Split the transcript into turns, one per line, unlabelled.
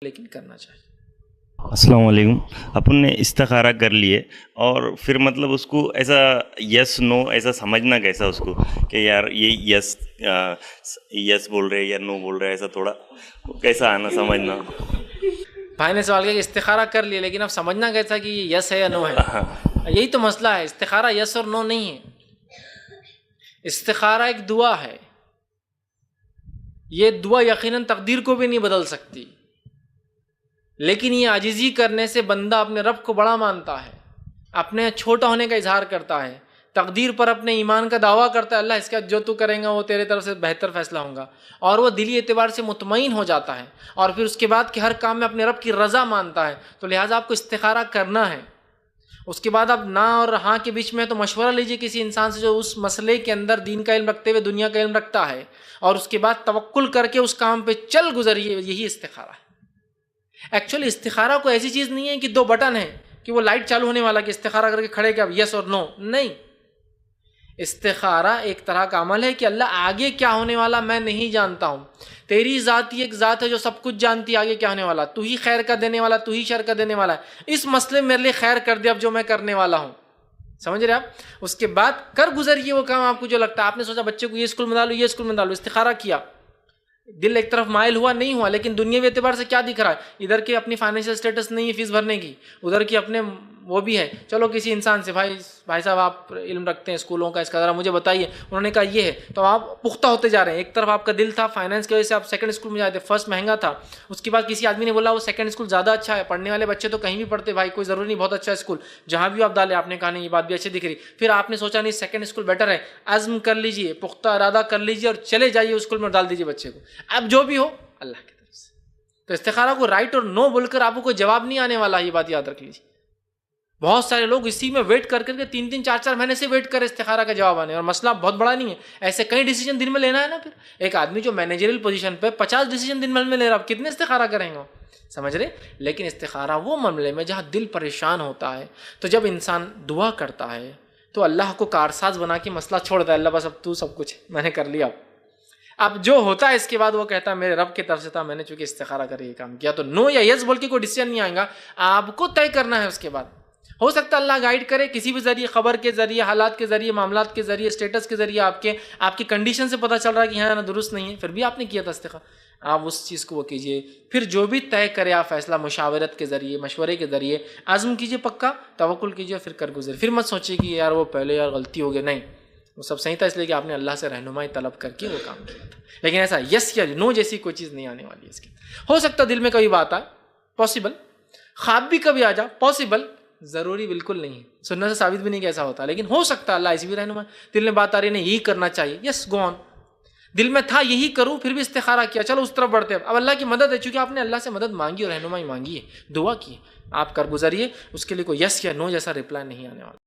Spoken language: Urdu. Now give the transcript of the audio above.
لیکن کرنا چاہیے۔
السلام علیکم۔ اپن نے استخارہ کر لیے اور پھر مطلب اس کو ایسا یس نو ایسا سمجھنا کیسا اس کو کہ یار یہ یس بول رہے یا نو بول رہے، ایسا تھوڑا کیسا آنا سمجھنا؟
بھائی نے سوال کیا کہ استخارہ کر لیا لیکن اب سمجھنا کیسا کہ یہ یس ہے یا نو ہے؟ یہی تو مسئلہ ہے، استخارہ یس اور نو نہیں ہے، استخارہ ایک دعا ہے۔ یہ دعا یقیناً تقدیر کو بھی نہیں بدل سکتی، لیکن یہ عاجزی کرنے سے بندہ اپنے رب کو بڑا مانتا ہے، اپنے چھوٹا ہونے کا اظہار کرتا ہے، تقدیر پر اپنے ایمان کا دعویٰ کرتا ہے، اللہ اس کا جو تو کریں گا وہ تیرے طرف سے بہتر فیصلہ ہوگا، اور وہ دلی اعتبار سے مطمئن ہو جاتا ہے، اور پھر اس کے بعد کہ ہر کام میں اپنے رب کی رضا مانتا ہے۔ تو لہٰذا آپ کو استخارہ کرنا ہے۔ اس کے بعد آپ نہ اور ہاں کے بیچ میں تو مشورہ لیجئے کسی انسان سے جو اس مسئلے کے اندر دین کا علم رکھتے ہوئے دنیا کا علم رکھتا ہے، اور اس کے بعد توکل کر کے اس کام پہ چل گزریے، یہی استخارہ ہے۔ ایکچولی استخارہ کوئی ایسی چیز نہیں ہے کہ دو بٹن ہیں کہ وہ لائٹ چالو ہونے والا کہ استخارہ کر کے کھڑے کہ اب یس اور نو، نہیں۔ استخارہ ایک طرح کا عمل ہے کہ اللہ آگے کیا ہونے والا میں نہیں جانتا ہوں، تیری ذات ہی ایک ذات ہے جو سب کچھ جانتی ہے آگے کیا ہونے والا، تو ہی خیر کا دینے والا، تو ہی شر کا دینے والا ہے، اس مسئلے میں میرے لیے خیر کر دے اب جو میں کرنے والا ہوں، سمجھ رہے آپ؟ اس کے بعد کر گزریے وہ کام آپ کو جو لگتا ہے۔ آپ نے سوچا بچے کو یہ اسکول میں ڈالو، یہ اسکول میں ڈالو، استخارہ کیا، دل ایک طرف مائل ہوا نہیں ہوا، لیکن دنیاوی اعتبار سے کیا دکھ رہا ہے، ادھر کی اپنی فائنینشیل سٹیٹس نہیں ہے فیس بھرنے کی، ادھر کی اپنے وہ بھی ہے، چلو کسی انسان سے بھائی صاحب آپ علم رکھتے ہیں اسکولوں کا، اس کا ذرا مجھے بتائیے، انہوں نے کہا یہ ہے، تو آپ پختہ ہوتے جا رہے ہیں۔ ایک طرف آپ کا دل تھا فائنینس کی وجہ سے آپ سیکنڈ اسکول میں جاتے، فرسٹ مہنگا تھا، اس کے بعد کسی آدمی نے بولا وہ سیکنڈ اسکول زیادہ اچھا ہے، پڑھنے والے بچے تو کہیں بھی پڑھتے بھائی، کوئی ضروری نہیں بہت اچھا اسکول، جہاں بھی آپ ڈالے، آپ نے کہا نہیں یہ بات بھی اچھی دکھ رہی، پھر آپ نے سوچا نہیں سیکنڈ اسکول بیٹر ہے، عزم کر لیجئے، پختہ ارادہ کر لیجئے اور چلے جائیے اسکول میں ڈال دیجئے بچے کو، اب جو بھی ہو اللہ کی طرف سے۔ تو استخارہ کو رائٹ اور نو بول کر آپ کو کوئی جواب نہیں آنے والا، یہ بات یاد رکھ لیجیے۔ بہت سارے لوگ اسی میں ویٹ کر کے 3 4 مہینے سے ویٹ کرے استخارہ کا جواب آنے، اور مسئلہ بہت بڑا نہیں ہے، ایسے کئی ڈیسیجن دن میں لینا ہے نا۔ پھر ایک آدمی جو مینیجریل پوزیشن پہ 50 ڈیسیجن دن میں لے رہا، اب کتنے استخارہ کریں گے، سمجھ رہے؟ لیکن استخارہ وہ معاملے میں جہاں دل پریشان ہوتا ہے، تو جب انسان دعا کرتا ہے تو اللہ کو کارساز بنا کے مسئلہ چھوڑتا ہے، اللہ بس اب تو سب کچھ میں نے کر لیا، اب جو ہوتا ہے اس کے بعد وہ کہتا ہے میرے رب کی طرف سے تھا، میں نے چونکہ استخارہ کر یہ کام کیا۔ تو نو یا یس بول کے کوئی ڈیسیجن نہیں آئے گا، آپ کو طے کرنا ہے۔ اس کے بعد ہو سکتا ہے اللہ گائیڈ کرے کسی بھی ذریعے، خبر کے ذریعے، حالات کے ذریعے، معاملات کے ذریعے، اسٹیٹس کے ذریعے، آپ کی کنڈیشن سے پتہ چل رہا ہے کہ یہاں درست نہیں ہے، پھر بھی آپ نے کیا تھا استخارہ، آپ اس چیز کو وہ کیجئے۔ پھر جو بھی طے کرے آپ فیصلہ مشاورت کے ذریعے، مشورے کے ذریعے، عزم کیجئے، پکا توکل کیجئے، پھر کر گزرے۔ پھر مت سوچیے کہ یار وہ پہلے یار غلطی ہو گئی، نہیں، وہ سب صحیح تھا اس لیے کہ آپ نے اللہ سے رہنمائی طلب کر کے وہ کام کیا تھا۔ لیکن ایسا یس یا نو جیسی کوئی چیز نہیں آنے والی ہے اس کے۔ ہو سکتا دل میں کبھی بات آئے، پاسبل، خواب بھی کبھی آ جا، پاسبل، ضروری بالکل نہیں، سننے سے ثابت بھی نہیں کہ ایسا ہوتا، لیکن ہو سکتا ہے اللہ ایسی بھی رہنمائی، دل میں بات آ رہی ہے نہیں یہی کرنا چاہیے، یس گو آن، دل میں تھا یہی کروں، پھر بھی استخارہ کیا، چلو اس طرف بڑھتے ہیں۔ اب اللہ کی مدد ہے، چونکہ آپ نے اللہ سے مدد مانگی اور رہنمائی مانگی ہے، دعا کی، آپ کر گزریے، اس کے لیے کوئی یس یا نو جیسا رپلائی نہیں آنے والا۔